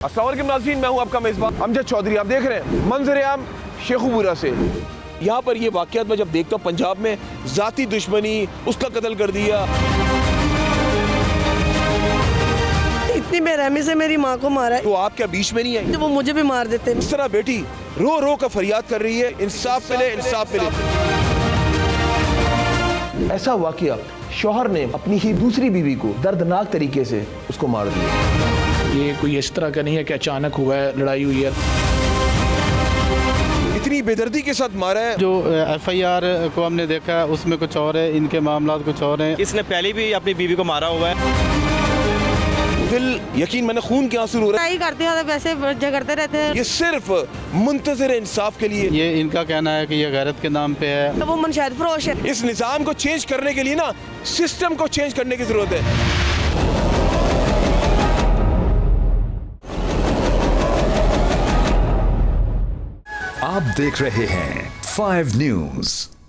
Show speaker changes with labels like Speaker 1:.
Speaker 1: अस्सलाम वालेकुम नाज़रीन, मैं हूं आपका मेज़बान अमजद चौधरी। आप देख रहे हैं मंजर-ए-आम शेखुपुरा से। यहाँ पर ये वाक़यात मैं जब देखता हूँ, पंजाब में ज़ाती दुश्मनी, उसका कत्ल कर दिया।
Speaker 2: इतनी बेरहमी से मेरी माँ को मारा है,
Speaker 1: तो आप क्या बीच में नहीं आई?
Speaker 2: तो वो मुझे भी मार देते।
Speaker 1: इस तरह बेटी रो रो कर फरियाद कर रही है, इंसाफ मिले, इंसाफ मिले। ऐसा वाक़या शौहर ने अपनी ही दूसरी बीवी को दर्दनाक तरीके से उसको मार दिया।
Speaker 3: ये कोई इस तरह का नहीं है कि अचानक हुआ है, लड़ाई हुई है।
Speaker 1: इतनी बेदर्दी के साथ मारा है।
Speaker 4: जो FIR को हमने देखा है उसमें कुछ और है, इनके मामला कुछ और हैं।
Speaker 5: इसने पहले भी अपनी बीवी को मारा हुआ है।
Speaker 1: दिल यकीन मैंने खून के आंसू रो रहा है।
Speaker 2: करते हैं वैसे झगड़ते रहते हैं।
Speaker 1: ये सिर्फ मुंतज़िर इंसाफ के लिए।
Speaker 4: ये इनका कहना है कि ये गैरत के नाम पे है।
Speaker 2: तो वो मनशायत फरोश है।
Speaker 1: इस निज़ाम को चेंज करने के लिए ना सिस्टम को चेंज करने की जरूरत है।
Speaker 6: आप देख रहे हैं 5 न्यूज़।